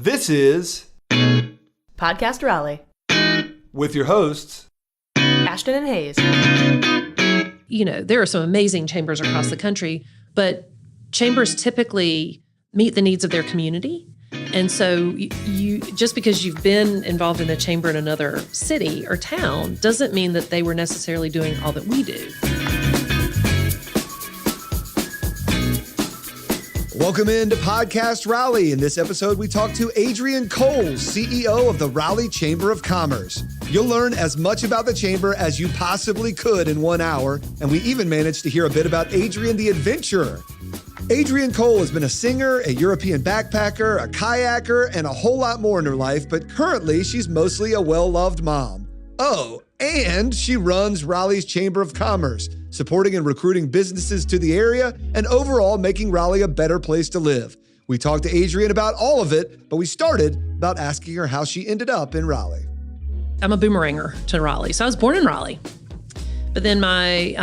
This is Podcast Raleigh with your hosts, Ashton and Hayes. You know, there are some amazing chambers across the country, but chambers typically meet the needs of their community. And so you just because you've been involved in a chamber in another city or town doesn't mean that they were necessarily doing all that we do. Welcome into Podcast Raleigh. In this episode, we talk to Adrienne Cole, CEO of the Raleigh Chamber of Commerce. You'll learn as much about the chamber as you possibly could in 1 hour, and we even managed to hear a bit about Adrienne the adventurer. Adrienne Cole has been a singer, a European backpacker, a kayaker, and a whole lot more in her life, but currently she's mostly a well-loved mom. Oh, and she runs Raleigh's Chamber of Commerce, supporting and recruiting businesses to the area and overall making Raleigh a better place to live. We talked to Adrienne about all of it, but we started about asking her how she ended up in Raleigh. I'm a boomeranger to Raleigh. So I was born in Raleigh. But then my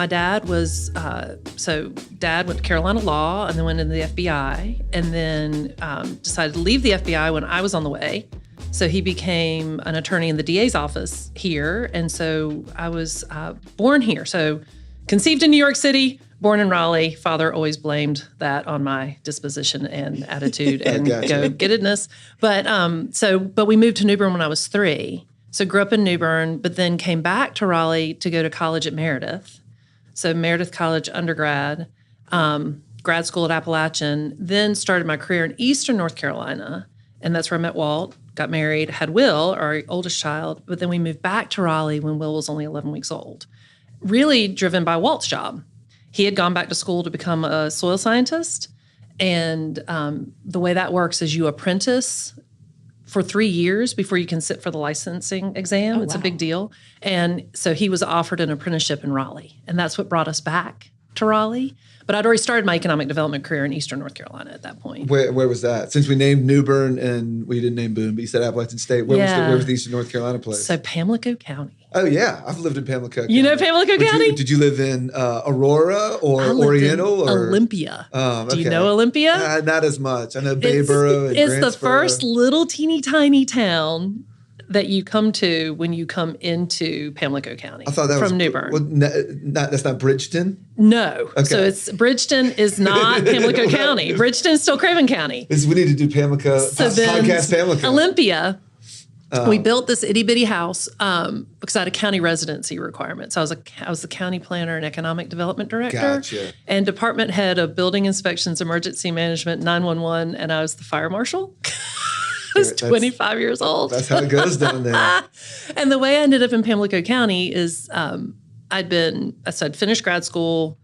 dad was, dad went to Carolina Law and then went into the FBI and then decided to leave the FBI when I was on the way. So he became an attorney in the DA's office here. And so I was born here. So conceived in New York City, born in Raleigh. Father always blamed that on my disposition and attitude and go-gettedness. But we moved to New Bern when I was 3. So grew up in New Bern, but then came back to Raleigh to go to college at Meredith. So Meredith College undergrad, grad school at Appalachian, then started my career in Eastern North Carolina. And that's where I met Walt, got married, had Will, our oldest child. But then we moved back to Raleigh when Will was only 11 weeks old. Really driven by Walt's job. He had gone back to school to become a soil scientist. And the way that works is you apprentice for 3 years before you can sit for the licensing exam. It's a big deal. And so he was offered an apprenticeship in Raleigh. And that's what brought us back to Raleigh. But I'd already started my economic development career in Eastern North Carolina at that point. Where was that? Since we named New Bern and we didn't name Boone, but you said Appalachian State. Where was the Eastern North Carolina place? So Pamlico County. Oh, yeah. I've lived in Pamlico County. You know Pamlico County? Did you live in Aurora or Oriental? Or Olympia. Okay. Do you know Olympia? Not as much. I know Bayboro and It's Grantsboro. the first little teeny tiny town that you come to when you come into Pamlico County. I thought that from was New Bern. Well, that's not Bridgeton? No. Okay. So Bridgeton is not Pamlico County. Bridgeton is still Craven County. We need to do Pamlico, podcast Pamlico. Olympia. We built this itty bitty house because I had a county residency requirement. So I was the county planner and economic development director, Gotcha. and department head of building inspections, emergency management, 911, and I was the fire marshal. I was 25 years old. That's how it goes down there. And the way I ended up in Pamlico County is I'd finished grad school.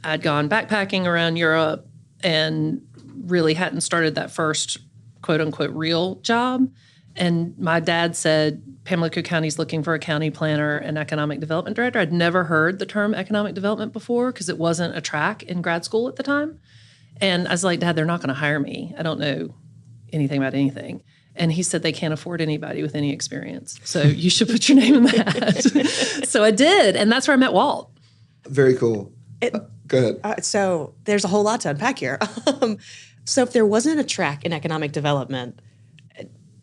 I'd gone backpacking around Europe and really hadn't started that first quote unquote real job. And my dad said, Pamlico County's looking for a county planner and economic development director. I'd never heard the term economic development before because it wasn't a track in grad school at the time. And I was like, Dad, they're not going to hire me. I don't know anything about anything. And he said they can't afford anybody with any experience. So you should put your name in that. So I did. And that's where I met Walt. Very cool. Go ahead. So there's a whole lot to unpack here. So if there wasn't a track in economic development,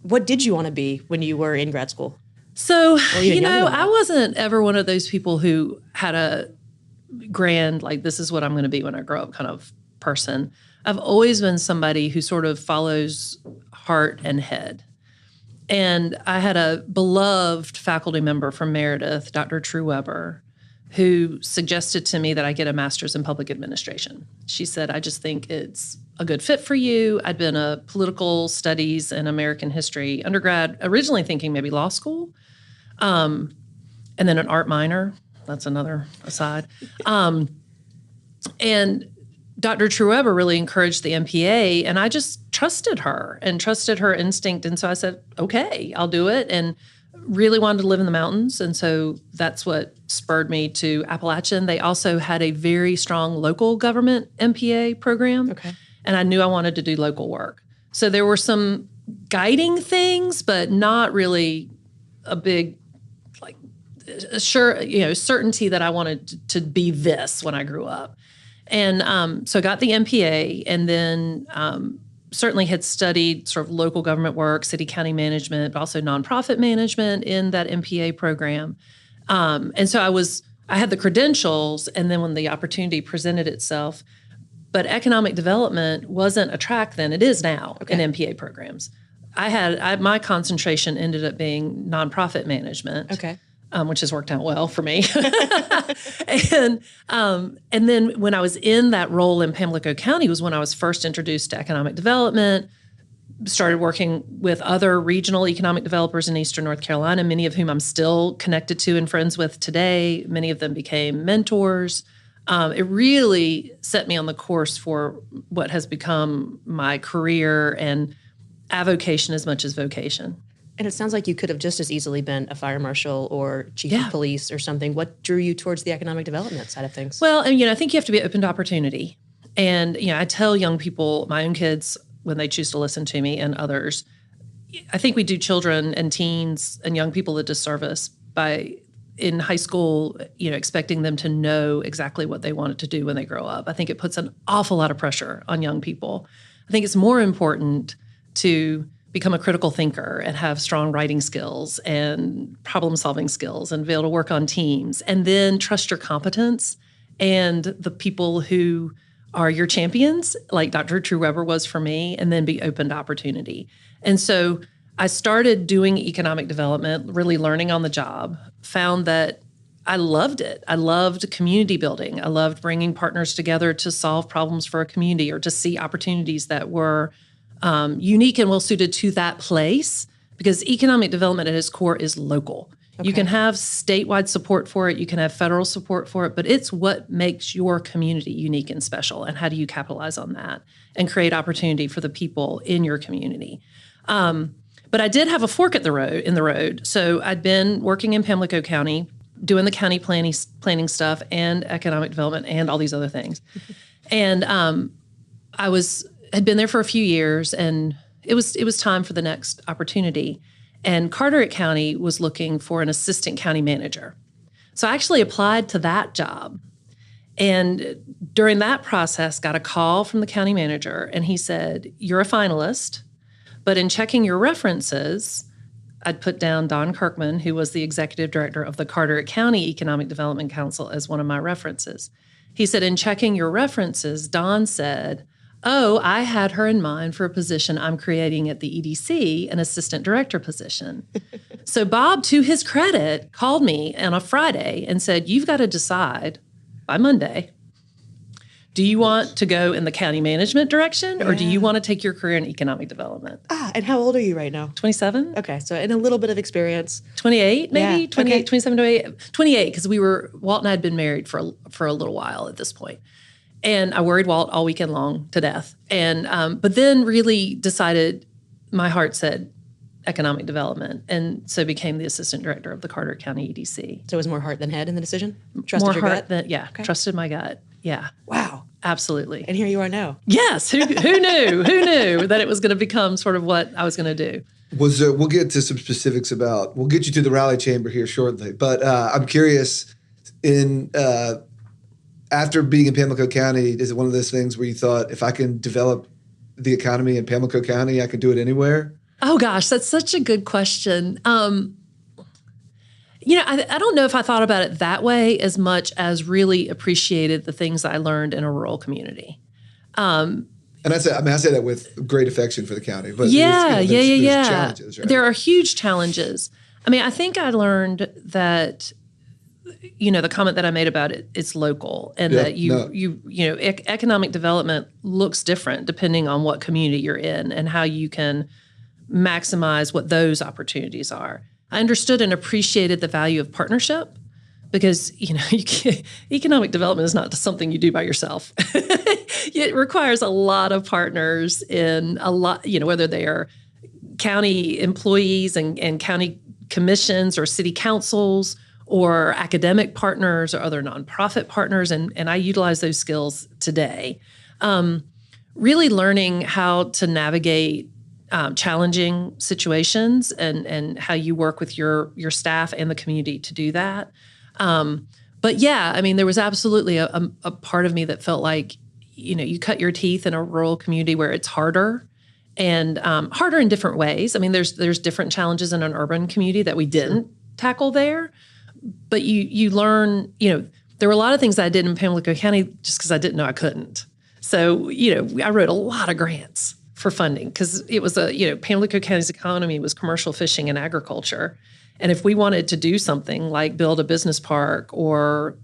what did you want to be when you were in grad school? So, I wasn't ever one of those people who had a grand, like, this is what I'm going to be when I grow up kind of person. I've always been somebody who sort of follows heart and head. And I had a beloved faculty member from Meredith, Dr. True Weber, who suggested to me that I get a master's in public administration. She said, I just think it's a good fit for you. I'd been a political studies and American history undergrad, originally thinking maybe law school, and then an art minor. That's another aside. And Dr. Trueber really encouraged the MPA, and I just trusted her instinct. And so I said, okay, I'll do it. And really wanted to live in the mountains. And so that's what spurred me to Appalachian. They also had a very strong local government MPA program. Okay. And I knew I wanted to do local work. So there were some guiding things, but not really a big, certainty that I wanted to be this when I grew up. And so I got the MPA and then certainly had studied sort of local government work, city county management, but also nonprofit management in that MPA program. And so I had the credentials, and then when the opportunity presented itself, but economic development wasn't a track then. It is now in MPA programs. My concentration ended up being nonprofit management. Okay. Which has worked out well for me. And then when I was in that role in Pamlico County was when I was first introduced to economic development, started working with other regional economic developers in Eastern North Carolina, many of whom I'm still connected to and friends with today. Many of them became mentors. It really set me on the course for what has become my career and avocation as much as vocation. And it sounds like you could have just as easily been a fire marshal or chief of police or something. What drew you towards the economic development side of things? Well, and I think you have to be open to opportunity. And I tell young people, my own kids, when they choose to listen to me and others, I think we do children and teens and young people a disservice by in high school, expecting them to know exactly what they wanted to do when they grow up. I think it puts an awful lot of pressure on young people. I think it's more important to become a critical thinker and have strong writing skills and problem-solving skills and be able to work on teams, and then trust your competence and the people who are your champions, like Dr. True Weber was for me, and then be open to opportunity. And so I started doing economic development, really learning on the job, found that I loved it. I loved community building. I loved bringing partners together to solve problems for a community or to see opportunities that were unique and well-suited to that place, because economic development at its core is local. Okay. You can have statewide support for it. You can have federal support for it, but it's what makes your community unique and special, and how do you capitalize on that and create opportunity for the people in your community. But I did have a fork in the road. So I'd been working in Pamlico County, doing the county planning stuff and economic development and all these other things. And had been there for a few years, and it was time for the next opportunity. And Carteret County was looking for an assistant county manager. So I actually applied to that job. And during that process, got a call from the county manager, and he said, "You're a finalist, but in checking your references," I'd put down Don Kirkman, who was the executive director of the Carteret County Economic Development Council, as one of my references. He said, "In checking your references, Don said, oh, I had her in mind for a position I'm creating at the EDC, an assistant director position." So Bob, to his credit, called me on a Friday and said, "You've got to decide by Monday, do you want to go in the county management direction, or do you want to take your career in economic development?" And how old are you right now? 27. Okay, so in a little bit of experience. 28, maybe? Yeah, 28, okay. 27, 28, because Walt and I had been married for a little while at this point. And I worried Walt all weekend long to death. And but then really decided, my heart said economic development, and so became the assistant director of the Carteret County EDC. So it was more heart than head in the decision? Trusted your gut? Trusted my gut. Yeah. Wow. Absolutely. And here you are now. Yes. Who knew? Who knew that it was going to become sort of what I was going to do? We'll get to some specifics we'll get you to the Raleigh Chamber here shortly. But I'm curious, after being in Pamlico County, is it one of those things where you thought, if I can develop the economy in Pamlico County, I can do it anywhere? Oh, gosh, that's such a good question. I don't know if I thought about it that way as much as really appreciated the things I learned in a rural community. And I say that with great affection for the county. But there's challenges, right? There are huge challenges. I mean, I think I learned that, the comment that I made about it's local, and that economic development looks different depending on what community you're in and how you can maximize what those opportunities are. I understood and appreciated the value of partnership, because, economic development is not something you do by yourself. It requires a lot of partners in whether they are county employees and county commissions or city councils or academic partners or other nonprofit partners. And I utilize those skills today. Really learning how to navigate challenging situations and how you work with your staff and the community to do that. But yeah, I mean, there was absolutely a part of me that felt like, you cut your teeth in a rural community where it's harder. and harder in different ways. I mean, there's different challenges in an urban community that we didn't tackle there, but you learn, there were a lot of things I did in Pamlico County just because I didn't know I couldn't. So, I wrote a lot of grants for funding because it was Pamlico County's economy was commercial fishing and agriculture. And if we wanted to do something like build a business park or,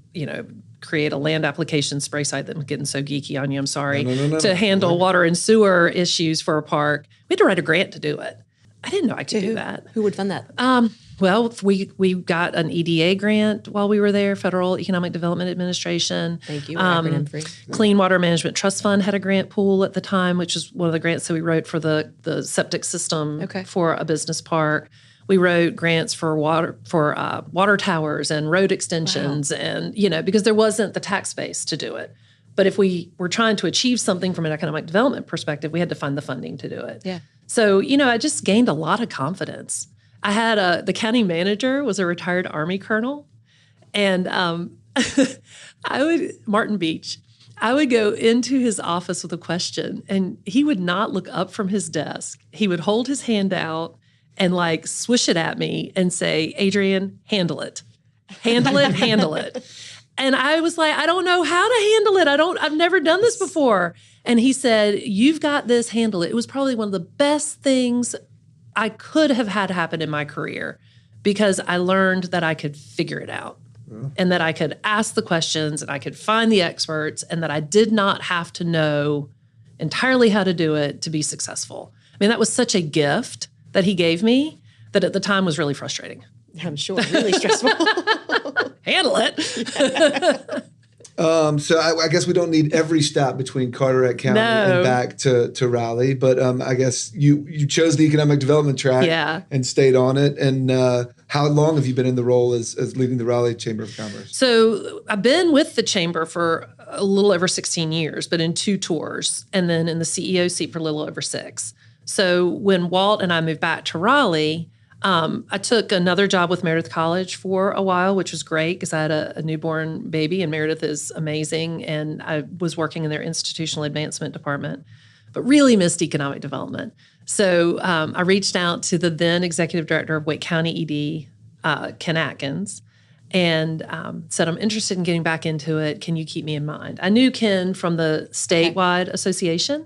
create a land application spray site that I'm getting so geeky on you, I'm sorry, to handle water and sewer issues for a park, we had to write a grant to do it. I didn't know I could do that. Who would fund that? Well, we got an EDA grant while we were there, Federal Economic Development Administration. Thank you. Acronym free. Clean Water Management Trust Fund had a grant pool at the time, which is one of the grants that we wrote for the septic system for a business park. We wrote grants for water towers and road extensions, and because there wasn't the tax base to do it. But if we were trying to achieve something from an economic development perspective, we had to find the funding to do it. Yeah. So I just gained a lot of confidence. I had the county manager was a retired Army colonel, and Martin Beach. I would go into his office with a question, and he would not look up from his desk. He would hold his hand out and swish it at me and say, "Adrienne, handle it. Handle it, handle it." And I was like, I don't know how to handle it. I've never done this before. And he said, "You've got this, handle it." It was probably one of the best things I could have had happen in my career because I learned that I could figure it out and that I could ask the questions and I could find the experts and that I did not have to know entirely how to do it to be successful. I mean, that was such a gift that he gave me that at the time was really frustrating. I'm sure, really stressful. Handle it. So I guess we don't need every stop between Carteret County and back to Raleigh, but I guess you chose the economic development track and stayed on it. And how long have you been in the role as leading the Raleigh Chamber of Commerce? So I've been with the Chamber for a little over 16 years, but in 2 tours, and then in the CEO seat for a little over 6. So when Walt and I moved back to Raleigh, I took another job with Meredith College for a while, which was great because I had a newborn baby, and Meredith is amazing, and I was working in their institutional advancement department, but really missed economic development. So I reached out to the then executive director of Wake County ED, Ken Atkins, and said, "I'm interested in getting back into it. Can you keep me in mind?" I knew Ken from the statewide association,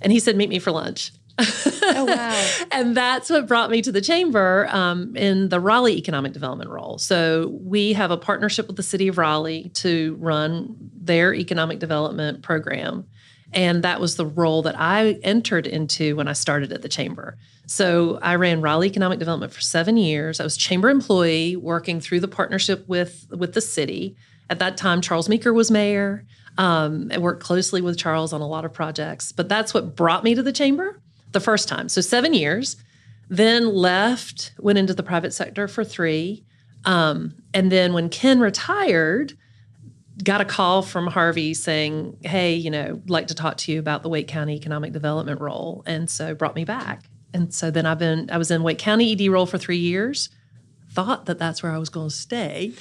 and he said, "Meet me for lunch." Oh, wow. And that's what brought me to the Chamber in the Raleigh economic development role. So we have a partnership with the city of Raleigh to run their economic development program. And that was the role that I entered into when I started at the Chamber. So I ran Raleigh economic development for 7 years. I was Chamber employee working through the partnership with the city. At that time, Charles Meeker was mayor. I worked closely with Charles on a lot of projects. But that's what brought me to the Chamber the first time. So 7 years, then left, went into the private sector for 3. And then when Ken retired, got a call from Harvey saying, "Hey, I'd like to talk to you about the Wake County economic development role." And so brought me back. And so then I was in Wake County ED role for 3 years. Thought that that's where I was going to stay.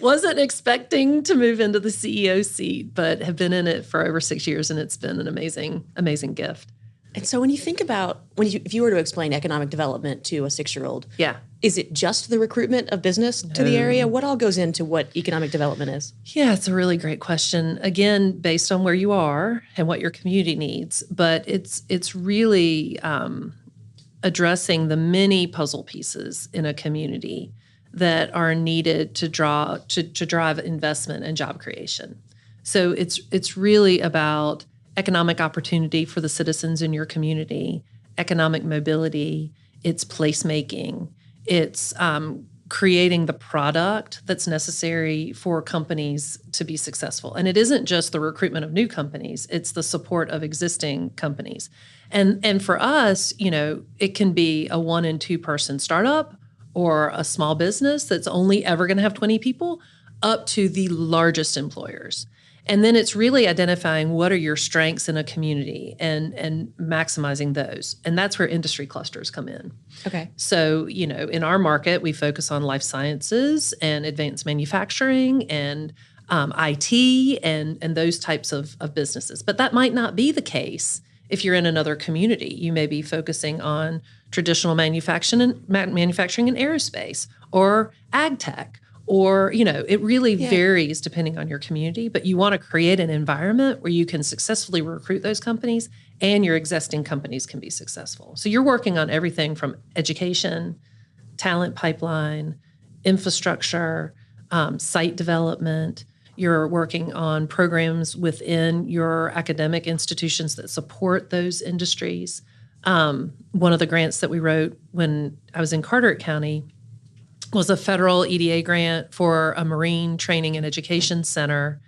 Wasn't expecting to move into the CEO seat, but have been in it for over 6 years, and it's been an amazing, amazing gift. And so when you think about, if you were to explain economic development to a 6-year-old, is it just the recruitment of business to the area? What all goes into what economic development is? Yeah, it's a really great question. Again, based on where you are and what your community needs, but it's really addressing the many puzzle pieces in a community that are needed to drive investment and job creation. So it's really about economic opportunity for the citizens in your community, economic mobility, it's placemaking, it's creating the product that's necessary for companies to be successful. And it isn't just the recruitment of new companies, it's the support of existing companies. And for us, it can be a 1 and 2 person startup or a small business that's only ever going to have 20 people up to the largest employers. And then it's really identifying what are your strengths in a community and maximizing those. And that's where industry clusters come in. Okay. So, in our market, we focus on life sciences and advanced manufacturing and IT and those types of businesses. But that might not be the case If you're in another community, you may be focusing on traditional manufacturing and aerospace or ag tech, or, it really varies depending on your community, but you want to create an environment where you can successfully recruit those companies and your existing companies can be successful. So you're working on everything from education, talent pipeline, infrastructure, site development. You're working on programs within your academic institutions that support those industries. One of the grants that we wrote when I was in Carteret County was a federal EDA grant for a marine training and education center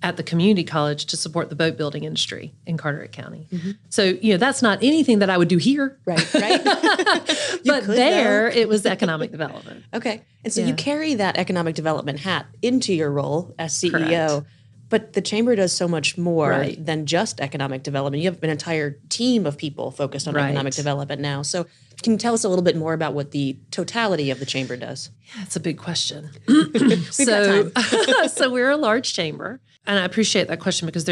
at the community college to support the boat building industry in Carteret County. Mm-hmm. So, that's not anything that I would do here. Right. But there, it was economic development. Okay. And so you carry that economic development hat into your role as CEO. Correct. But the chamber does so much more than just economic development. You have an entire team of people focused on economic development now. So can you tell us a little bit more about what the totality of the chamber does? Yeah, it's a big question. got time. So we're a large chamber, and I appreciate that question because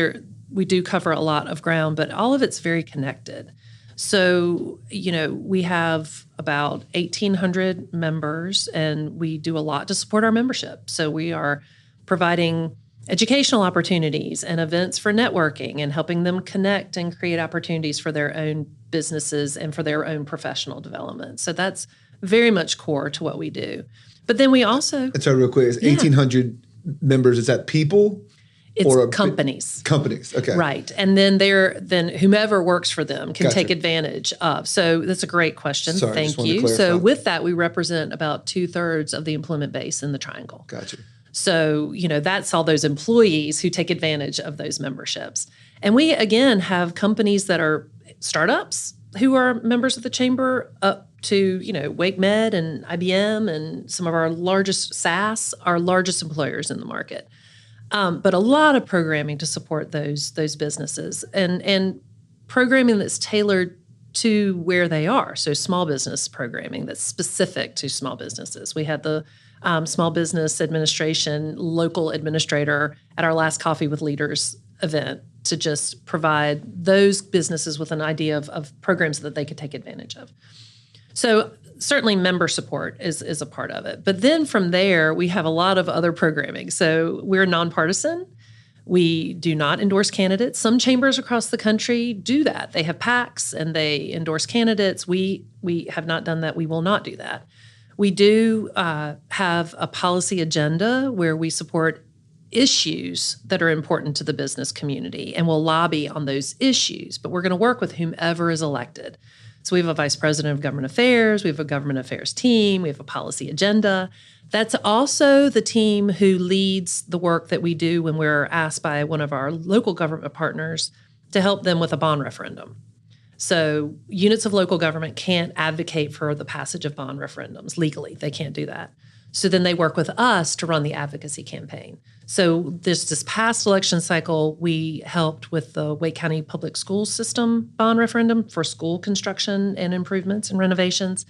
we do cover a lot of ground, but all of it's very connected. So, we have about 1,800 members, and we do a lot to support our membership. So we are providing educational opportunities and events for networking and helping them connect and create opportunities for their own businesses and for their own professional development. So that's very much core to what we do. But then we also... And so real quick, it's 1,800 members. Is that people? It's companies. Companies, okay. Right. And then whomever works for them can take advantage of. So that's a great question. Sorry, Thank you. So with that, we represent about 2/3 of the employment base in the Triangle. Gotcha. So, that's all those employees who take advantage of those memberships. And we, again, have companies that are startups who are members of the chamber up to, Wake Med and IBM and some of our largest SaaS, our largest employers in the market. But a lot of programming to support those businesses and programming that's tailored to where they are. So small business programming that's specific to small businesses. We had the Small Business Administration local administrator at our last Coffee with Leaders event to just provide those businesses with an idea of programs that they could take advantage of. So certainly member support is a part of it. But then from there, we have a lot of other programming. So we're nonpartisan. We do not endorse candidates. Some chambers across the country do that. They have PACs and they endorse candidates. We have not done that. We will not do that. We do have a policy agenda where we support issues that are important to the business community, and we'll lobby on those issues, but we're going to work with whomever is elected. So we have a vice president of government affairs, we have a government affairs team, we have a policy agenda. That's also the team who leads the work that we do when we're asked by one of our local government partners to help them with a bond referendum. So units of local government can't advocate for the passage of bond referendums legally. They can't do that. So then they work with us to run the advocacy campaign. So this past election cycle, we helped with the Wake County Public Schools System bond referendum for school construction and improvements and renovations.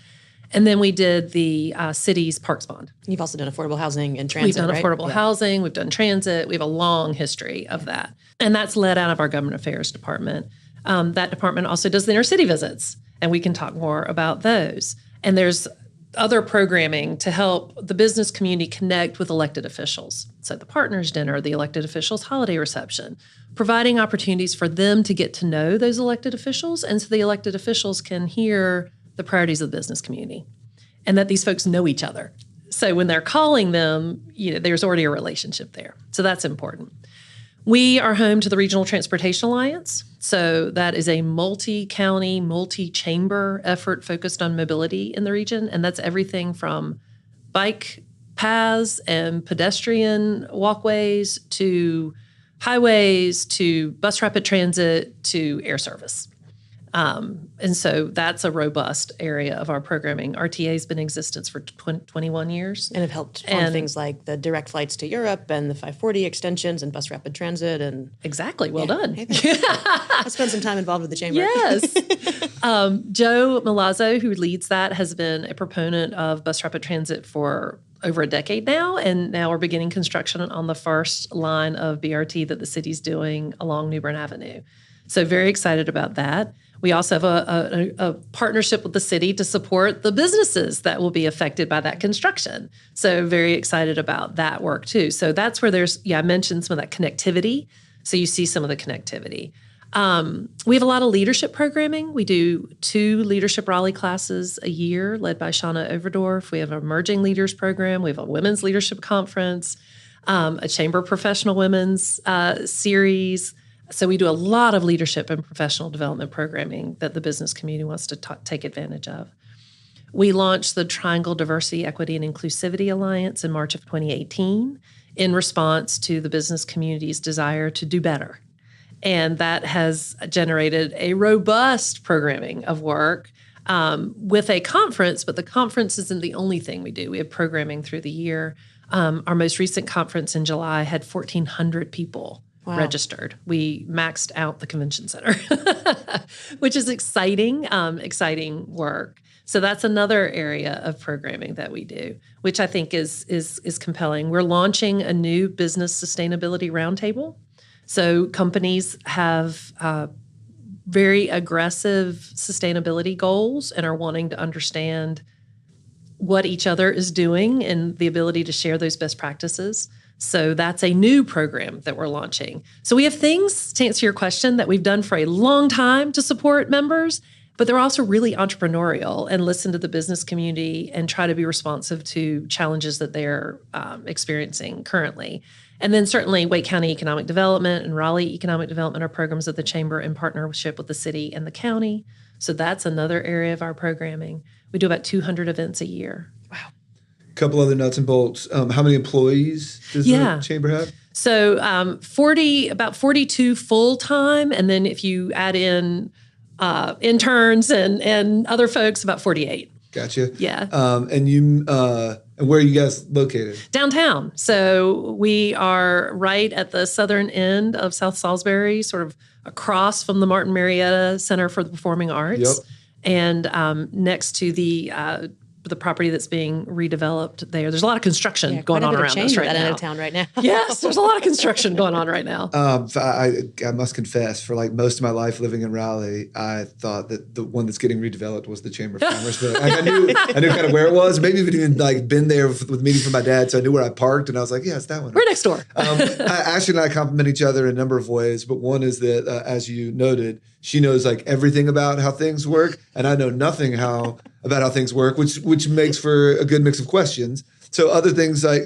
And then we did the city's parks bond. You've also done affordable housing and transit, We've done right? affordable housing. We've done transit. We have a long history of that. And that's led out of our government affairs department. That department also does the inner city visits, and we can talk more about those. And there's other programming to help the business community connect with elected officials. So the partners dinner, the elected officials holiday reception, providing opportunities for them to get to know those elected officials, and so the elected officials can hear the priorities of the business community and that these folks know each other. So when they're calling them, there's already a relationship there. So that's important. We are home to the Regional Transportation Alliance. So that is a multi-county, multi-chamber effort focused on mobility in the region. And that's everything from bike paths and pedestrian walkways to highways to bus rapid transit to air service. And so that's a robust area of our programming. RTA has been in existence for 21 years. And have helped fund things like the direct flights to Europe and the 540 extensions and bus rapid transit. And exactly. Well done. Hey, I spent some time involved with the chamber. Yes. Joe Milazzo, who leads that, has been a proponent of bus rapid transit for over a decade now. And now we're beginning construction on the first line of BRT that the city's doing along New Bern Avenue. So very excited about that. We also have a partnership with the city to support the businesses that will be affected by that construction. So very excited about that work too. So that's where I mentioned some of that connectivity. So you see some of the connectivity. We have a lot of leadership programming. We do 2 Leadership Raleigh classes a year led by Shauna Overdorf. We have an Emerging Leaders program. We have a Women's Leadership Conference, a Chamber Professional Women's series. So we do a lot of leadership and professional development programming that the business community wants to take advantage of. We launched the Triangle Diversity, Equity, and Inclusivity Alliance in March of 2018 in response to the business community's desire to do better. And that has generated a robust programming of work with a conference, but the conference isn't the only thing we do. We have programming through the year. Our most recent conference in July had 1,400 people registered. We maxed out the convention center, which is exciting work. So that's another area of programming that we do, which I think is compelling. We're launching a new business sustainability roundtable. So companies have very aggressive sustainability goals and are wanting to understand what each other is doing and the ability to share those best practices. So that's a new program that we're launching. So we have things, to answer your question, that we've done for a long time to support members, but they're also really entrepreneurial and listen to the business community and try to be responsive to challenges that they're experiencing currently. And then certainly Wake County Economic Development and Raleigh Economic Development are programs of the Chamber in partnership with the city and the county. So that's another area of our programming. We do about 200 events a year. Wow. Couple other nuts and bolts. How many employees does the chamber have? So about 42 full-time, and then if you add in interns and other folks, about 48. Gotcha. Yeah. And where are you guys located? Downtown. So we are right at the southern end of South Salisbury, sort of across from the Martin Marietta Center for the Performing Arts. Yep. And next to the property that's being redeveloped there. There's a lot of construction going on around us right now. End of town right now. Yes, there's a lot of construction going on right now. I must confess, for like most of my life living in Raleigh, I thought that the one that's getting redeveloped was the Chamber of Commerce. But I knew kind of where it was. Maybe even like been there with meeting for my dad, so I knew where I parked, and I was like, yeah, it's that one. We're next door. Ashley and I compliment each other in a number of ways, but one is that, as you noted, she knows like everything about how things work, and I know nothing about how things work, which makes for a good mix of questions. So other things like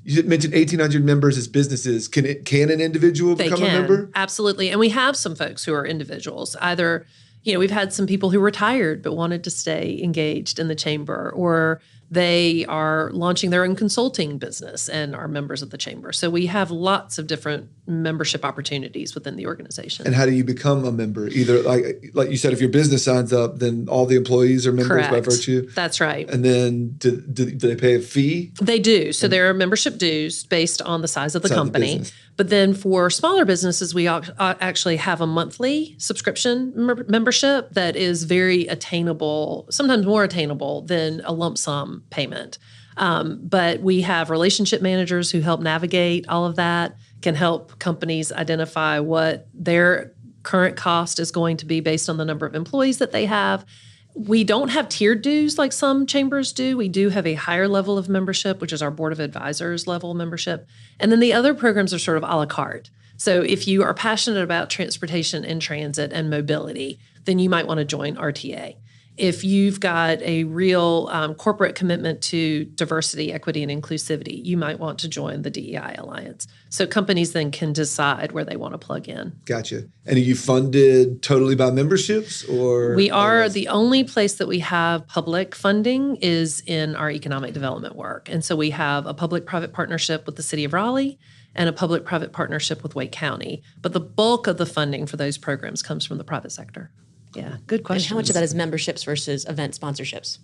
you mentioned 1,800 members as businesses. Can an individual become a member? Absolutely. And we have some folks who are individuals. Either, we've had some people who retired but wanted to stay engaged in the chamber, or they are launching their own consulting business and are members of the chamber. So we have lots of different membership opportunities within the organization. And how do you become a member? Either like you said, if your business signs up, then all the employees are members by virtue? That's right. And then do they pay a fee? They do. So there are membership dues based on the size of the company. But then for smaller businesses, we actually have a monthly subscription membership that is very attainable, sometimes more attainable than a lump sum payment. But we have relationship managers who help navigate all of that, can help companies identify what their current cost is going to be based on the number of employees that they have. We don't have tiered dues like some chambers do. We do have a higher level of membership, which is our Board of Advisors level membership. And then the other programs are sort of a la carte. So if you are passionate about transportation and transit and mobility, then you might want to join RTA. If you've got a real corporate commitment to diversity, equity, and inclusivity, you might want to join the DEI Alliance. So companies then can decide where they want to plug in. Gotcha. And are you funded totally by memberships, or? We are. The only place that we have public funding is in our economic development work. And so we have a public-private partnership with the city of Raleigh and a public-private partnership with Wake County. But the bulk of the funding for those programs comes from the private sector. Yeah, good question. And how much of that is memberships versus event sponsorships?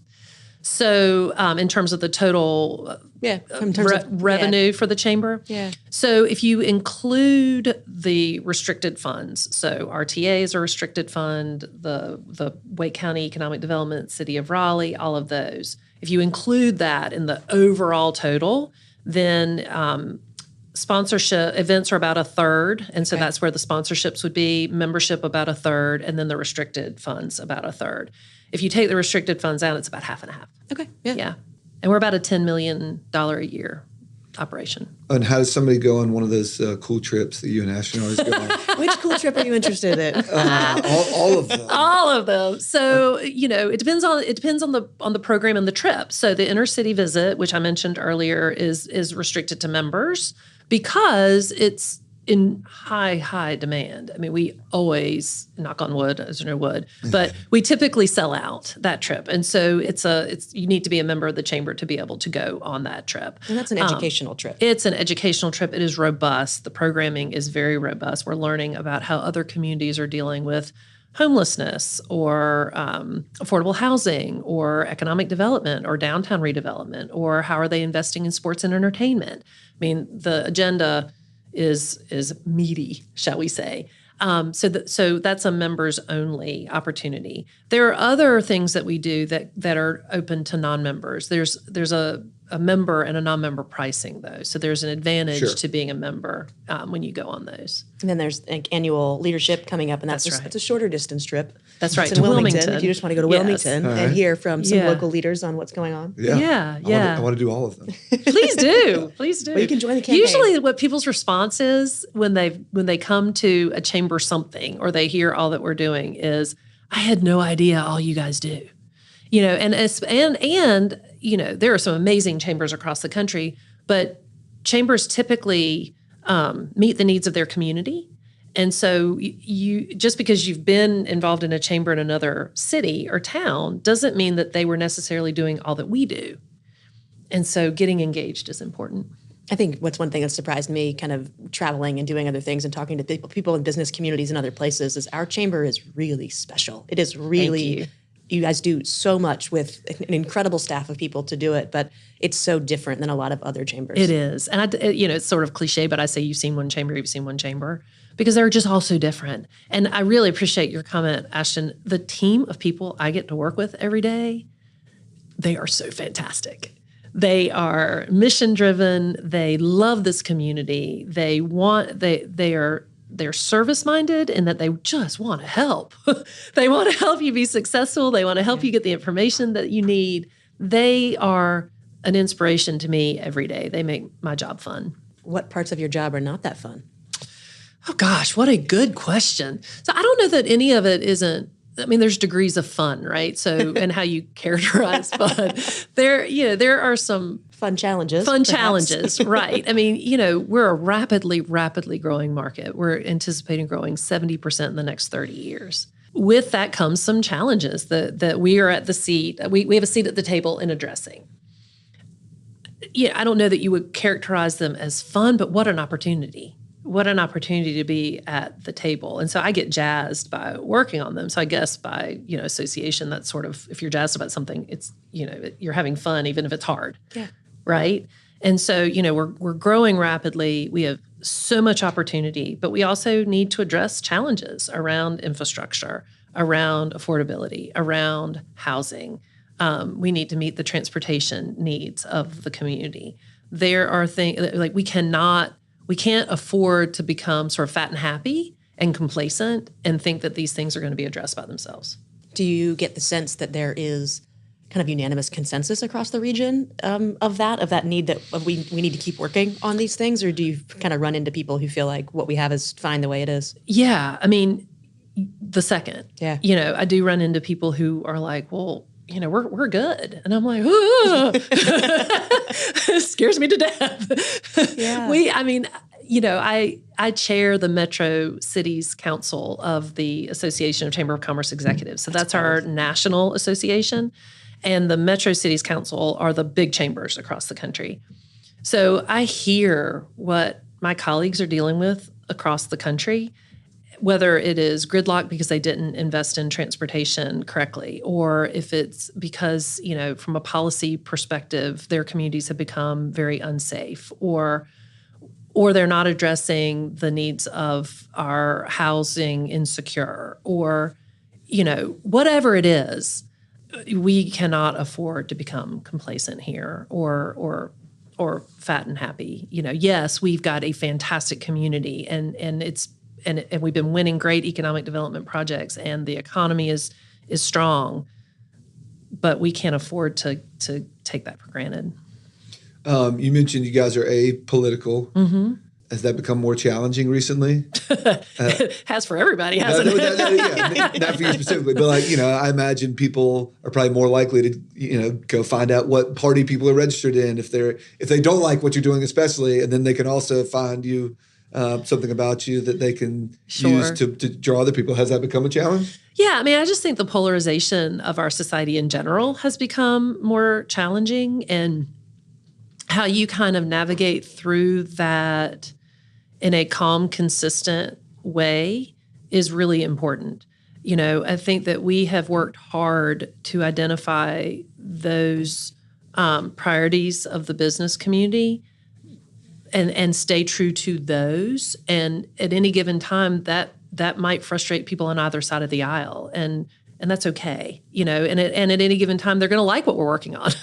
So in terms of the total revenue for the chamber? Yeah. So if you include the restricted funds, so RTA is a restricted fund, the Wake County Economic Development, City of Raleigh, all of those. If you include that in the overall total, then sponsorship events are about a third. And so that's where the sponsorships would be, membership about a third, and then the restricted funds about a third. If you take the restricted funds out, it's about half and half. Okay. Yeah. Yeah. And we're about a $10 million a year operation. And how does somebody go on one of those cool trips that you and Ashton always go on? Which cool trip are you interested in? All of them. All of them. So, it depends on the program and the trip. So the inner city visit, which I mentioned earlier, is restricted to members because it's in high demand. I mean, we always, knock on wood, as there no wood, but we typically sell out that trip. And so you need to be a member of the chamber to be able to go on that trip. And that's an educational trip. It's an educational trip. It is robust. The programming is very robust. We're learning about how other communities are dealing with homelessness or affordable housing or economic development or downtown redevelopment, or how are they investing in sports and entertainment. I mean, the agenda is meaty, shall we say. So that's a members only opportunity. There are other things that we do that are open to non-members. There's a member and a non-member pricing, though. So there's an advantage to being a member when you go on those. And then there's annual leadership coming up, and that's right. It's a shorter distance trip. That's right. It's in To Wilmington. If you just want to go to Wilmington and hear from some Yeah. local leaders on what's going on. Yeah. I want to do all of them. Please do. Please do. Well, you can join the campaign. Usually what people's response is when they come to a chamber something or they hear all that we're doing is, I had no idea all you guys do. And there are some amazing chambers across the country, but chambers typically meet the needs of their community. And so you just because you've been involved in a chamber in another city or town doesn't mean that they were necessarily doing all that we do. And so getting engaged is important. I think what's one thing that surprised me kind of traveling and doing other things and talking to people in business communities and other places is our chamber is really special. It is really, you guys do so much with an incredible staff of people to do it, but it's so different than a lot of other chambers. It is. And it's sort of cliche, but I say you've seen one chamber, because they're just all so different. And I really appreciate your comment, Ashton. The team of people I get to work with every day, they are so fantastic. They are mission driven. They love this community. They're service minded in that they just want to help. They want to help you be successful. They want to help you get the information that you need. They are an inspiration to me every day. They make my job fun. What parts of your job are not that fun? Oh gosh, what a good question. So I don't know that any of it isn't. I mean, there's degrees of fun, right? So, and how you characterize fun. There are some fun challenges. Right? I mean, we're a rapidly growing market. We're anticipating growing 70% in the next 30 years. With that comes some challenges that we are at the seat. We have a seat at the table in addressing. I don't know that you would characterize them as fun, but what an opportunity. What an opportunity to be at the table. And so I get jazzed by working on them. So I guess by, association, that's sort of, if you're jazzed about something, it's, you're having fun, even if it's hard. Yeah. Right. And so, we're growing rapidly. We have so much opportunity, but we also need to address challenges around infrastructure, around affordability, around housing. We need to meet the transportation needs of the community. There are things like we can't afford to become sort of fat and happy and complacent and think that these things are going to be addressed by themselves. Do you get the sense that there is kind of unanimous consensus across the region of that need that we need to keep working on these things? Or do you kind of run into people who feel like what we have is fine the way it is? Yeah. I mean, the second. Yeah. I do run into people who are like, well, we're good. And I'm like, it scares me to death. Yeah. I chair the Metro Cities Council of the Association of Chamber of Commerce Executives. So that's our national association. And the Metro Cities Council are the big chambers across the country. So I hear what my colleagues are dealing with across the country, whether it is gridlock because they didn't invest in transportation correctly, or if it's because, from a policy perspective, their communities have become very unsafe, or they're not addressing the needs of our housing insecure, or, whatever it is, we cannot afford to become complacent here or or fat and happy. Yes, we've got a fantastic community, and we've been winning great economic development projects, and the economy is strong, but we can't afford to take that for granted. You mentioned you guys are apolitical. Mm-hmm. Has that become more challenging recently? It has for everybody, hasn't it? Not for you specifically, but I imagine people are probably more likely to, go find out what party people are registered in if they don't like what you're doing, especially, and then they can also find you something about you that they can use to draw other people. Has that become a challenge? Yeah, I just think the polarization of our society in general has become more challenging, and how you kind of navigate through that in a calm, consistent way is really important. I think that we have worked hard to identify those priorities of the business community and stay true to those. And at any given time, that might frustrate people on either side of the aisle. And that's okay, and at any given time, they're going to like what we're working on.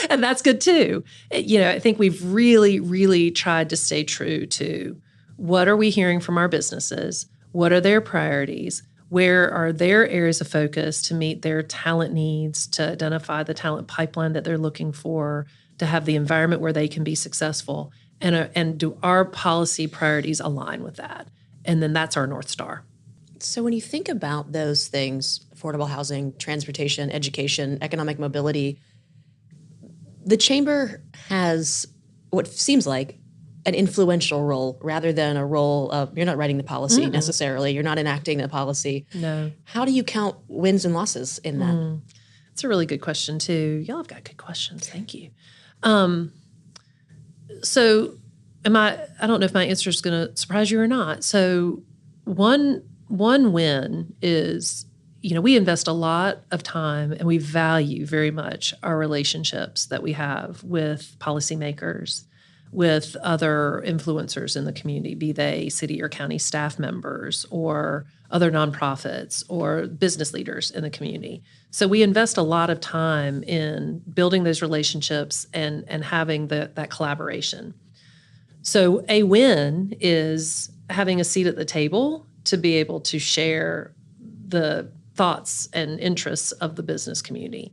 And that's good too. I think we've really, really tried to stay true to what are we hearing from our businesses? What are their priorities? Where are their areas of focus to meet their talent needs, to identify the talent pipeline that they're looking for, to have the environment where they can be successful? And do our policy priorities align with that? And then that's our North Star. So when you think about those things, affordable housing, transportation, education, economic mobility, the chamber has what seems like an influential role rather than a role of, you're not writing the policy necessarily, you're not enacting the policy. No. How do you count wins and losses in that? That's a really good question too. Y'all have got good questions. Thank you. So I don't know if my answer is going to surprise you or not. So one win is, we invest a lot of time and we value very much our relationships that we have with policymakers, with other influencers in the community, be they city or county staff members or other nonprofits or business leaders in the community. So we invest a lot of time in building those relationships and having that collaboration. So a win is having a seat at the table to be able to share the thoughts and interests of the business community.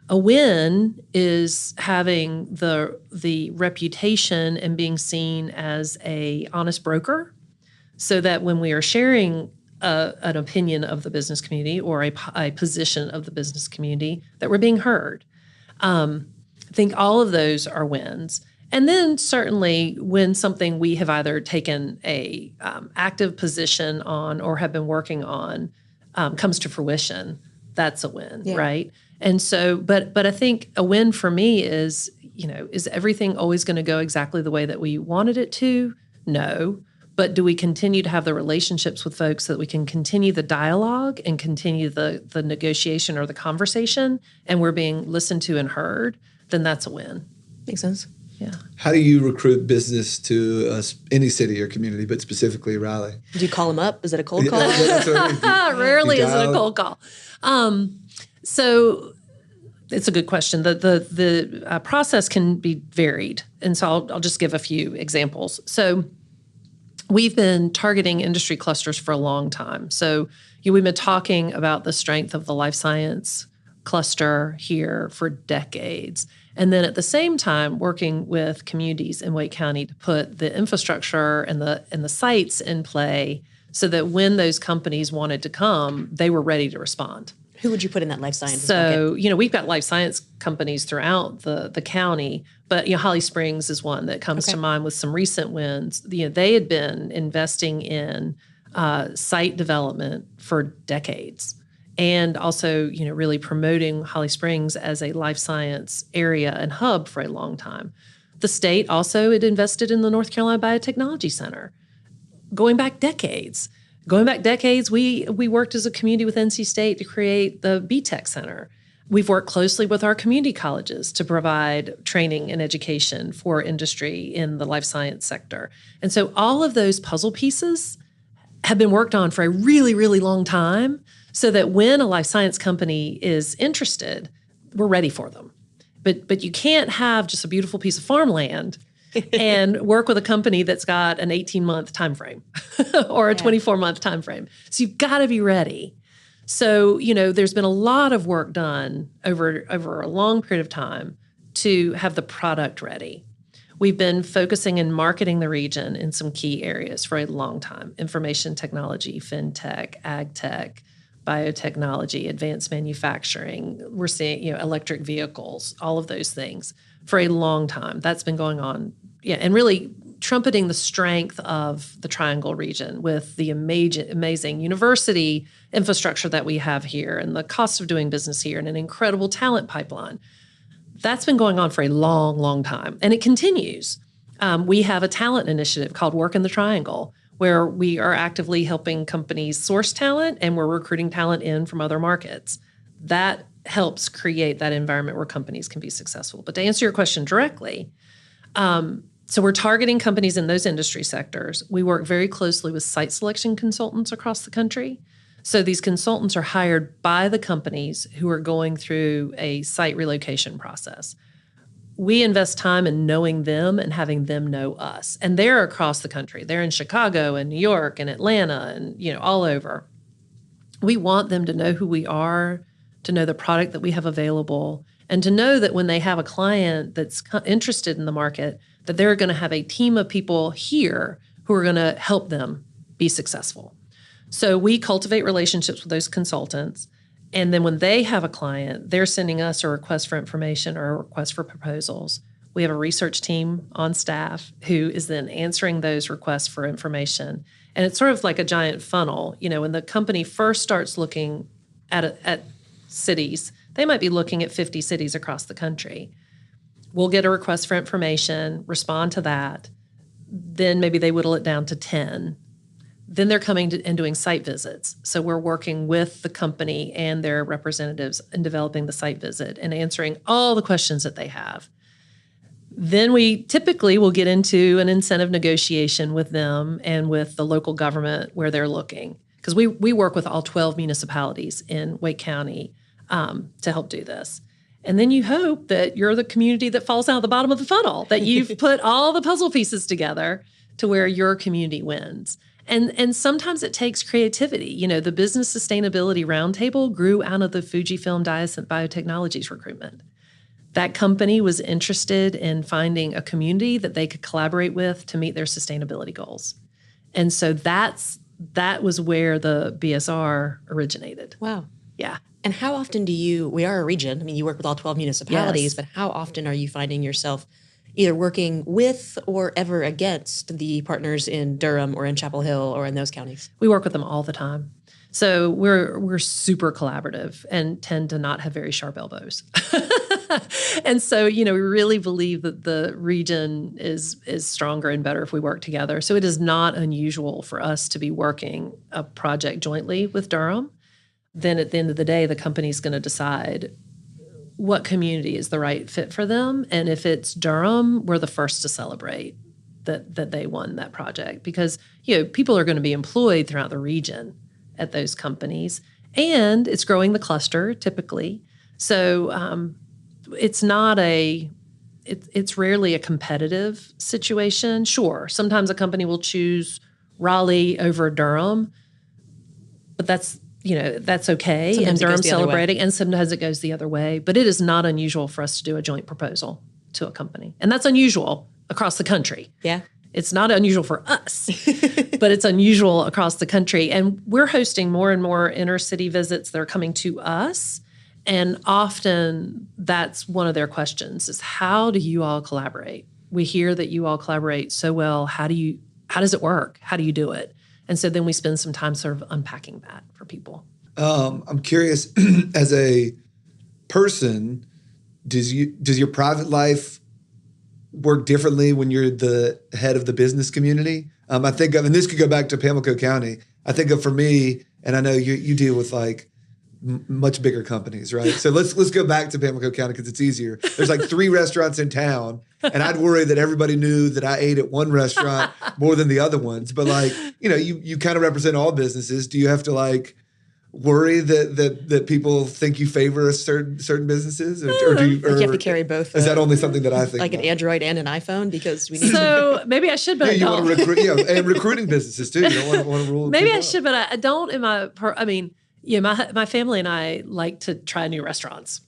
A win is having the reputation and being seen as an honest broker, so that when we are sharing an opinion of the business community or a position of the business community, that we're being heard. I think all of those are wins. And then certainly when something we have either taken a active position on or have been working on comes to fruition, that's a win, right? And so, but I think a win for me is, is everything always going to go exactly the way that we wanted it to? No. But do we continue to have the relationships with folks so that we can continue the dialogue and continue the negotiation or the conversation, and we're being listened to and heard? Then that's a win. Makes sense. Yeah. How do you recruit business to any city or community, but specifically Raleigh? Do you call them up? Is it a cold call? Rarely is it a cold call. So it's a good question. The process can be varied, and so I'll just give a few examples. So we've been targeting industry clusters for a long time. So we've been talking about the strength of the life science cluster here for decades. And then at the same time, working with communities in Wake County to put the infrastructure and the sites in play so that when those companies wanted to come, they were ready to respond. Who would you put in that life sciences bucket? So, we've got life science companies throughout the county, but, Holly Springs is one that comes to mind with some recent wins. They had been investing in site development for decades. And also, really promoting Holly Springs as a life science area and hub for a long time. The state also had invested in the North Carolina Biotechnology Center. Going back decades, we worked as a community with NC State to create the BTech Center. We've worked closely with our community colleges to provide training and education for industry in the life science sector. And so all of those puzzle pieces have been worked on for a really, really long time, so that when a life science company is interested, we're ready for them. But you can't have just a beautiful piece of farmland and work with a company that's got an 18-month time frame or a 24-month time frame. So you've got to be ready. So, there's been a lot of work done over a long period of time to have the product ready. We've been focusing and marketing the region in some key areas for a long time: information technology, fintech, ag tech, biotechnology, advanced manufacturing. We're seeing, electric vehicles, all of those things for a long time. That's been going on. Yeah. And really trumpeting the strength of the Triangle region with the amazing university infrastructure that we have here and the cost of doing business here and an incredible talent pipeline. That's been going on for a long, long time. And it continues. We have a talent initiative called Work in the Triangle, where we are actively helping companies source talent and we're recruiting talent in from other markets. That helps create that environment where companies can be successful. But to answer your question directly, so we're targeting companies in those industry sectors. We work very closely with site selection consultants across the country. So these consultants are hired by the companies who are going through a site relocation process. We invest time in knowing them and having them know us. And they're across the country. They're in Chicago and New York and Atlanta and, all over. We want them to know who we are, to know the product that we have available, and to know that when they have a client that's interested in the market, that they're going to have a team of people here who are going to help them be successful. So we cultivate relationships with those consultants. And then when they have a client, they're sending us a request for information or a request for proposals. We have a research team on staff who is then answering those requests for information. And it's sort of like a giant funnel. When the company first starts looking at cities, they might be looking at 50 cities across the country. We'll get a request for information, respond to that. Then maybe they whittle it down to 10. Then they're coming and doing site visits. So we're working with the company and their representatives in developing the site visit and answering all the questions that they have. Then we typically will get into an incentive negotiation with them and with the local government where they're looking. Because we work with all 12 municipalities in Wake County to help do this. And then you hope that you're the community that falls out the bottom of the funnel, that you've put all the puzzle pieces together to where your community wins. And sometimes it takes creativity. The Business Sustainability Roundtable grew out of the Fujifilm Diascent Biotechnologies recruitment. That company was interested in finding a community that they could collaborate with to meet their sustainability goals. And so that was where the BSR originated. Wow. Yeah. And how often we are a region, you work with all 12 municipalities, Yes. but how often are you finding yourself either working with or ever against the partners in Durham or in Chapel Hill or in those counties? We work with them all the time. So we're super collaborative and tend to not have very sharp elbows. And so, we really believe that the region is stronger and better if we work together. So it is not unusual for us to be working a project jointly with Durham. Then at the end of the day, the company's going to decide what community is the right fit for them. And if it's Durham, we're the first to celebrate that they won that project because, people are going to be employed throughout the region at those companies. And it's growing the cluster typically. So it's rarely a competitive situation. Sure, sometimes a company will choose Raleigh over Durham, but that's okay. Sometimes and Durham's the other way. celebrating, and sometimes it goes the other way. But it is not unusual for us to do a joint proposal to a company. And that's unusual across the country. Yeah. It's not unusual for us, but it's unusual across the country. And we're hosting more and more inner city visits that are coming to us. And often that's one of their questions is, how do you all collaborate? We hear that you all collaborate so well. How does it work? How do you do it? And so then we spend some time sort of unpacking that for people. I'm curious, as a person, does your private life work differently when you're the head of the business community? I think of, and this could go back to Pamlico County. I think of for me, and I know you deal with like much bigger companies, right? So let's go back to Pamlico County because it's easier. There's like 3 restaurants in town, and I'd worry that everybody knew that I ate at one restaurant more than the other ones. But like, you kind of represent all businesses. Do you have to like worry that people think you favor certain businesses, or do you? Or Like you have to carry both. Is that only something that I think? Like about? an Android and an iPhone because we need. So maybe I should, but I You don't. want to recruit, and recruiting businesses too. You don't want to rule. Maybe people I out. should, but I don't. My family and I like to try new restaurants.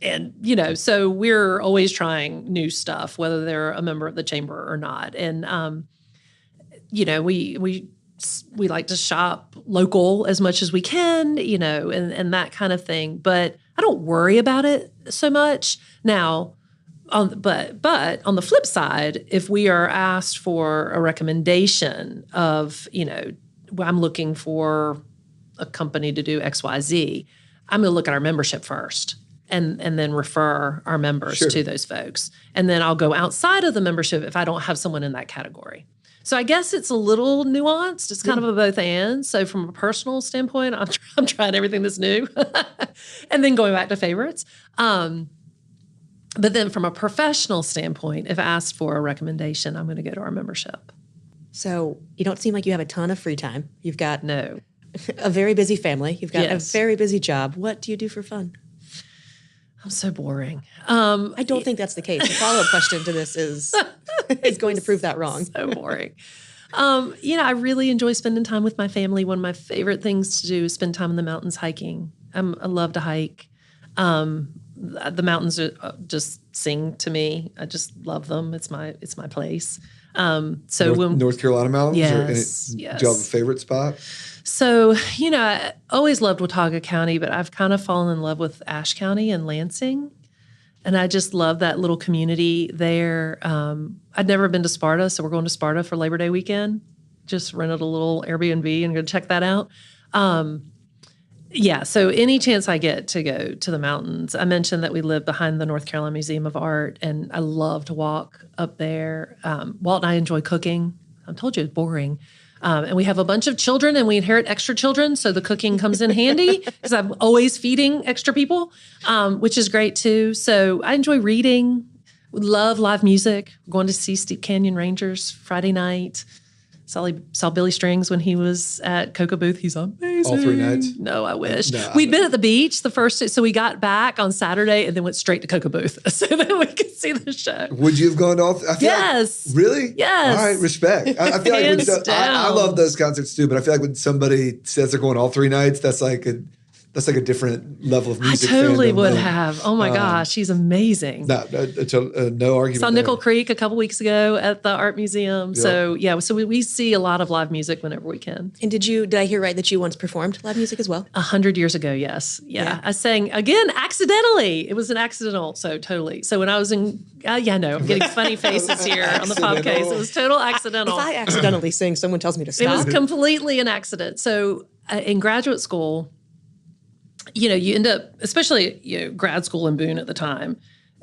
And, so we're always trying new stuff, whether they're a member of the chamber or not. And, we like to shop local as much as we can, and that kind of thing. But I don't worry about it so much now. But on the flip side, if we are asked for a recommendation of, I'm looking for a company to do XYZ, I'm going to look at our membership first. And then refer our members to those folks. And then I'll go outside of the membership if I don't have someone in that category. So I guess it's a little nuanced. It's kind of a both and. So from a personal standpoint, I'm trying everything that's new. And then going back to favorites. But then from a professional standpoint, if asked for a recommendation, I'm going to go to our membership. So you don't seem like you have a ton of free time. You've got No. a very busy family. You've got Yes. a very busy job. What do you do for fun? I'm so boring. I don't think that's the case. The follow-up question to this is going to prove that wrong. So boring. I really enjoy spending time with my family. One of my favorite things to do is spend time in the mountains hiking. I love to hike. The mountains just sing to me. I just love them. It's my place. North Carolina mountains. Yes, Do you have a favorite spot? So, I always loved Watauga County, but I've kind of fallen in love with Ashe County and Lansing. And I just love that little community there. I'd never been to Sparta, so we're going to Sparta for Labor Day weekend. Just rented a little Airbnb and going to check that out. So any chance I get to go to the mountains. I mentioned that we live behind the North Carolina Museum of Art, and I love to walk up there. Walt and I enjoy cooking. I told you it's boring. And we have a bunch of children, and we inherit extra children, so the cooking comes in handy because I'm always feeding extra people, which is great too. So I enjoy reading, love live music. We're going to see Steep Canyon Rangers Friday night. Saw Billy Strings when he was at Cocoa Booth. He's amazing. All 3 nights? No, I wish. No, We'd been at the beach the first day, so we got back on Saturday and then went straight to Cocoa Booth so that we could see the show. Would you have gone to all? I feel Yes. Like, really? Yes. All right, respect. I feel like Hands I down. love those concerts too, but I feel like when somebody says they're going all 3 nights, that's like a different level of I music. totally fandom would than- have. Oh my gosh, she's amazing. No argument. Saw there. Nickel Creek a couple weeks ago at the art museum. Yeah. So we see a lot of live music whenever we can. And did I hear right that you once performed live music as well? 100 years ago, yes. Yeah. Yeah. I sang, again, accidentally. It was an accidental, so totally. So when I was in, I'm getting funny faces here on the podcast. It was total accidental. If I accidentally sing, someone tells me to It stop. was completely an accident. So in graduate school, you end up, especially grad school in Boone at the time,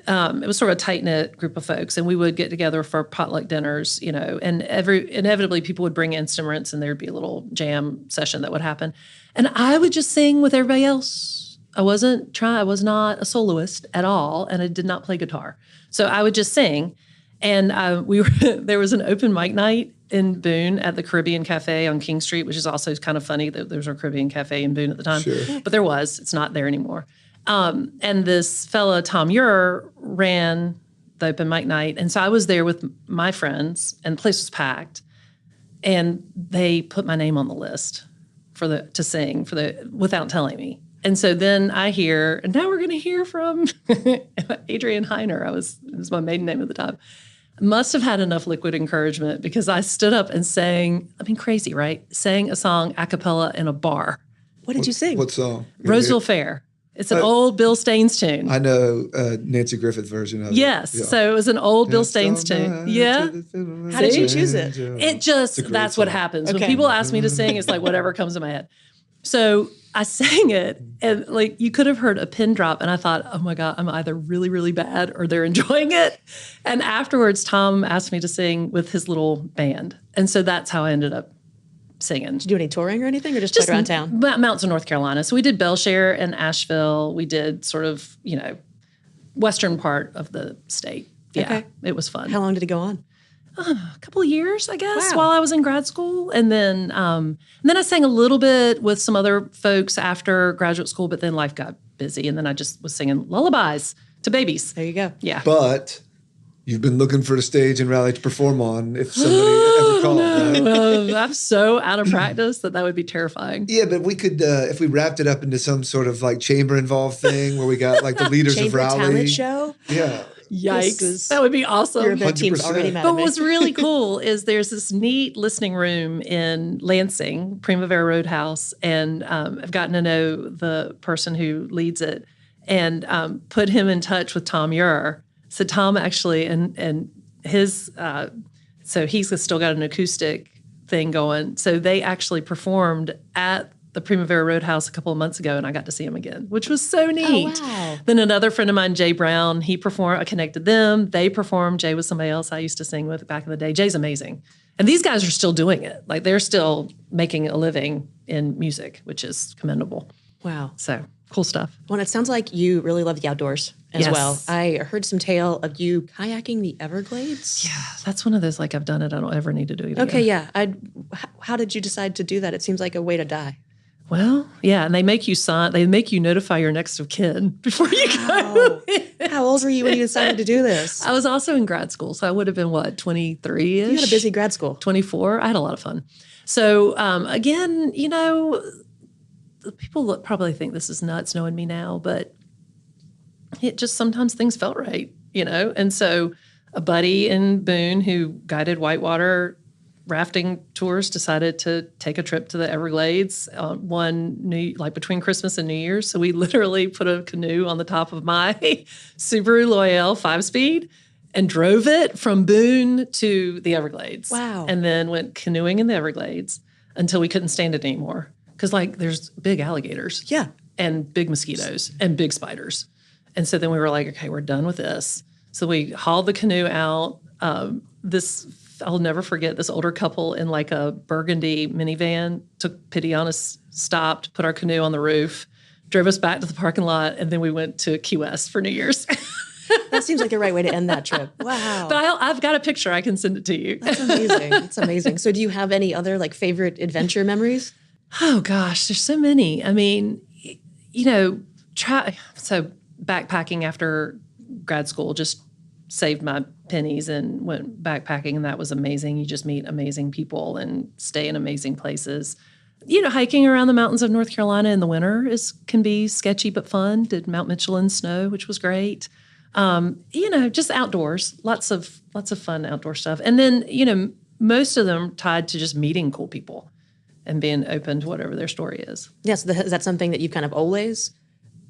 it was sort of a tight-knit group of folks, and we would get together for potluck dinners, and inevitably people would bring instruments, and there'd be a little jam session that would happen. And I would just sing with everybody else. I was not a soloist at all, and I did not play guitar. So I would just sing. And there was an open mic night in Boone at the Caribbean Cafe on King Street, which is also kind of funny that there was a Caribbean Cafe in Boone at the time. Sure. But there was. It's not there anymore. And this fella, Tom Ure, ran the open mic night. And so I was there with my friends, and the place was packed. And they put my name on the list to sing without telling me. And so then I hear, and now we're going to hear from Adrienne Heiner. It was my maiden name at the time. Must have had enough liquid encouragement because I stood up and sang, crazy, right? Sang a song a cappella in a bar. What did you sing? What song? Roseville Fair. It's an old Bill Staines tune. I know Nancy Griffith version of it. Yes. Yeah. So it was an old Bill Staines tune. Yeah. How did you choose it? That's what happens. Okay. When people ask me to sing, it's like whatever comes in my head. So I sang it, and you could have heard a pin drop, and I thought, oh my God, I'm either really, really bad or they're enjoying it. And afterwards, Tom asked me to sing with his little band. And so that's how I ended up singing. Did you do any touring or anything, or just played around town? Mountains of North Carolina. So we did Belshare and Asheville. We did sort of, western part of the state. Yeah, Okay. It was fun. How long did it go on? a couple of years, I guess, Wow. while I was in grad school. And then I sang a little bit with some other folks after graduate school, but then life got busy. And then I just was singing lullabies to babies. There you go. Yeah. But you've been looking for a stage in Raleigh to perform on if somebody ever called, right? I'm so out of practice that would be terrifying. Yeah, but we could, if we wrapped it up into some sort of like chamber involved thing where we got like the leaders Chamber of Raleigh. talent show. Yeah. Yikes. That would be awesome. Your event team's 100%. already mad But at me. what's really cool is there's this neat listening room in Lansing, Primavera Roadhouse, and I've gotten to know the person who leads it and put him in touch with Tom Ure. So Tom actually, and his, so he's still got an acoustic thing going. So they actually performed at the Primavera Roadhouse a couple of months ago, and I got to see him again, which was so neat. Oh, wow. Then another friend of mine, Jay Brown, he performed. I connected them. They performed. Jay was somebody else I used to sing with back in the day. Jay's amazing. And these guys are still doing it. Like they're still making a living in music, which is commendable. Wow. So cool stuff. Well, it sounds like you really love the outdoors as Yes. well. I heard some tale of you kayaking the Everglades. Yeah, that's one of those, like, I've done it. I don't ever need to do it again. Okay, yeah. How did you decide to do that? It seems like a way to die. Well, yeah, and they make you notify your next of kin before you go. How old were you when you decided to do this? I was also in grad school, so I would have been, 23-ish? You had a busy grad school. 24. I had a lot of fun. So, again, people probably think this is nuts knowing me now, but it just sometimes things felt right, And so a buddy in Boone who guided whitewater rafting tours decided to take a trip to the Everglades between Christmas and New Year's. So we literally put a canoe on the top of my Subaru Loyale 5-speed and drove it from Boone to the Everglades. Wow. And then went canoeing in the Everglades until we couldn't stand it anymore. Because there's big alligators. Yeah. And big mosquitoes and big spiders. And so then we were like, okay, we're done with this. So we hauled the canoe out. I'll never forget, this older couple in like a burgundy minivan took pity on us, stopped, put our canoe on the roof, drove us back to the parking lot, and then we went to Key West for New Year's. That seems like the right way to end that trip. Wow. But I've got a picture. I can send it to you. That's amazing. That's amazing. So do you have any other favorite adventure memories? Oh, gosh, there's so many. I mean, so backpacking after grad school just saved my pennies and went backpacking, and that was amazing. You just meet amazing people and stay in amazing places. Hiking around the mountains of North Carolina in the winter can be sketchy but fun. Did Mount Mitchell in snow, which was great. Just outdoors, lots of fun outdoor stuff. And then, most of them tied to just meeting cool people and being open to whatever their story is. Yes. Is that something that you've kind of always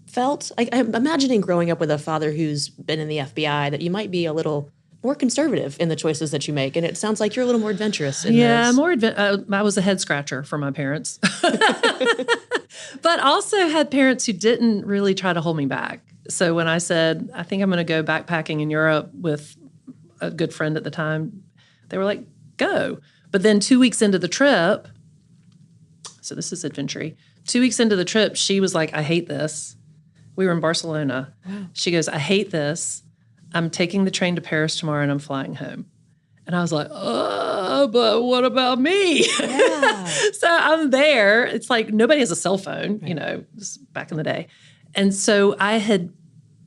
felt? I'm imagining growing up with a father who's been in the FBI that you might be a little more conservative in the choices that you make. And it sounds like you're a little more adventurous in those. I was a head scratcher for my parents. But also had parents who didn't really try to hold me back. So when I said, I think I'm going to go backpacking in Europe with a good friend at the time, they were like, go. But then 2 weeks into the trip, so this is adventure-y, 2 weeks into the trip, she was like, I hate this. We were in Barcelona. Wow. She goes, I hate this. I'm taking the train to Paris tomorrow and I'm flying home. And I was like, but what about me? Yeah. So I'm there. It's like nobody has a cell phone, this is back in the day. And so I had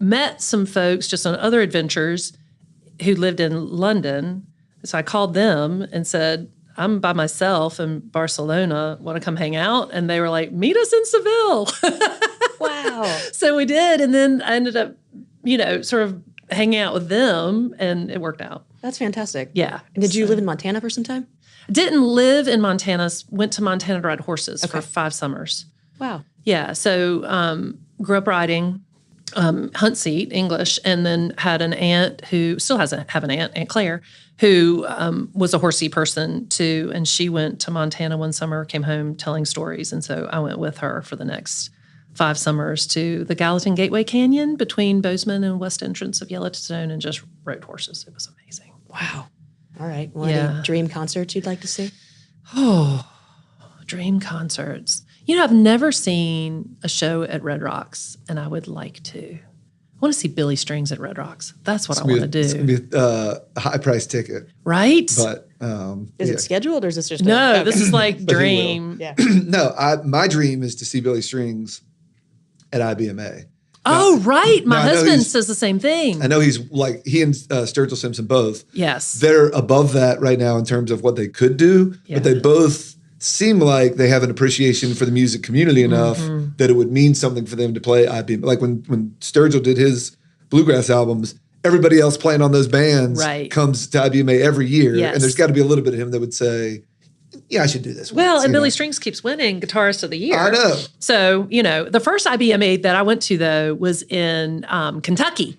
met some folks just on other adventures who lived in London. So I called them and said, I'm by myself in Barcelona, want to come hang out? And they were like, meet us in Seville. Wow. So we did. And then I ended up, sort of hanging out with them, and it worked out. That's fantastic. Yeah. And did you live in Montana for some time? Didn't live in Montana, went to Montana to ride horses for 5 summers. Wow. Yeah. So grew up riding, hunt seat, English, and then had an aunt who still have an aunt, Aunt Claire, who was a horsey person too. And she went to Montana one summer, came home telling stories. And so I went with her for the next 5 summers to the Gallatin Gateway Canyon between Bozeman and west entrance of Yellowstone and just rode horses. It was amazing. Wow. All right. Well, any dream concerts you'd like to see? Oh, dream concerts. I've never seen a show at Red Rocks, and I would like to. want to see Billy Strings at Red Rocks. That's what I want to do. It's going to be a high price ticket. Right? But is it scheduled or is this just no? This is like dream. Yeah. No, my dream is to see Billy Strings at IBMA. Oh, right. My I know husband says the same thing. I know he and Sturgill Simpson both. Yes. They're above that right now in terms of what they could do, but they both seem like they have an appreciation for the music community enough that it would mean something for them to play IBMA. Like when Sturgill did his bluegrass albums, everybody else playing on those bands comes to IBMA every year. Yes. And there's got to be a little bit of him that would say, yeah, I should do this. Well, once, and Billy Strings keeps winning Guitarist of the Year. I know. So, the first IBMA that I went to, though, was in Kentucky.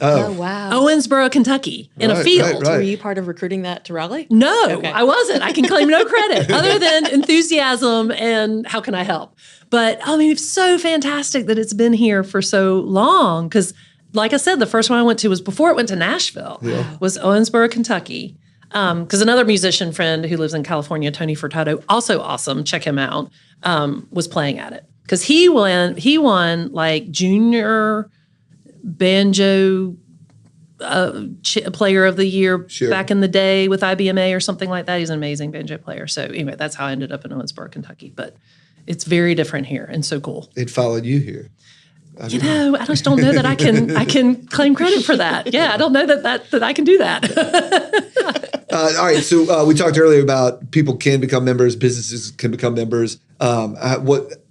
Oh, wow. Owensboro, Kentucky, in a field. Were you part of recruiting that to Raleigh? No, I wasn't. I can claim no credit other than enthusiasm and how can I help. But, it's so fantastic that it's been here for so long because, like I said, the first one I went to was before it went to Nashville, was Owensboro, Kentucky. Because another musician friend who lives in California, Tony Furtado, also awesome, check him out, was playing at it. Because he won like junior banjo player of the year back in the day with IBMA or something like that. He's an amazing banjo player. So anyway, that's how I ended up in Owensboro, Kentucky. But it's very different here and so cool. It followed you here. I just don't know that I can claim credit for that. Yeah, I don't know that I can do that. All right, so we talked earlier about people can become members, businesses can become members.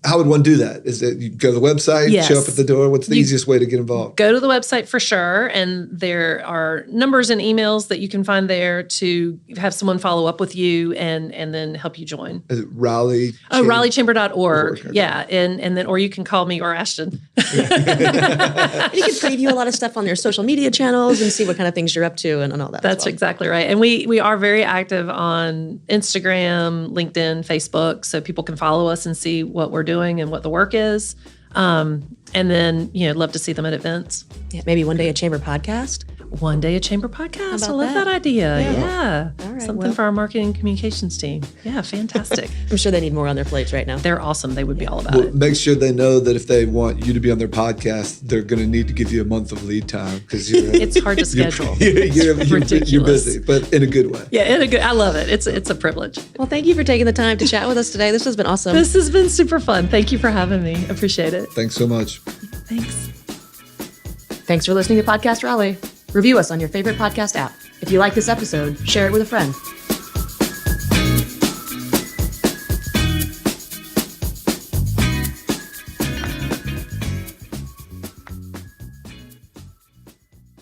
How would one do that? Is it you go to the website, show up at the door? What's the easiest way to get involved? Go to the website for sure, and there are numbers and emails that you can find there to have someone follow up with you and then help you join. Is it Raleigh? RaleighChamber.org. Okay. Yeah, and then or you can call me or Ashton. You can preview a lot of stuff on their social media channels and see what kind of things you're up to and all that. That's exactly right. And we are very active on Instagram, LinkedIn, Facebook, so people can follow us and see what we're doing and what the work is. And then, love to see them at events. Yeah, maybe one day a chamber podcast. One day a chamber podcast. I love that idea. Yeah. All right, something for our marketing and communications team. Yeah, fantastic. I'm sure they need more on their plates right now. They're awesome. They would be all about it. Make sure they know that if they want you to be on their podcast, they're going to need to give you a month of lead time because it's hard to schedule. You're busy, but in a good way. Yeah, I love it. It's a privilege. Well, thank you for taking the time to chat with us today. This has been awesome. This has been super fun. Thank you for having me. Appreciate it. Thanks so much. Thanks. Thanks for listening to Podcast Raleigh. Review us on your favorite podcast app. If you like this episode, share it with a friend.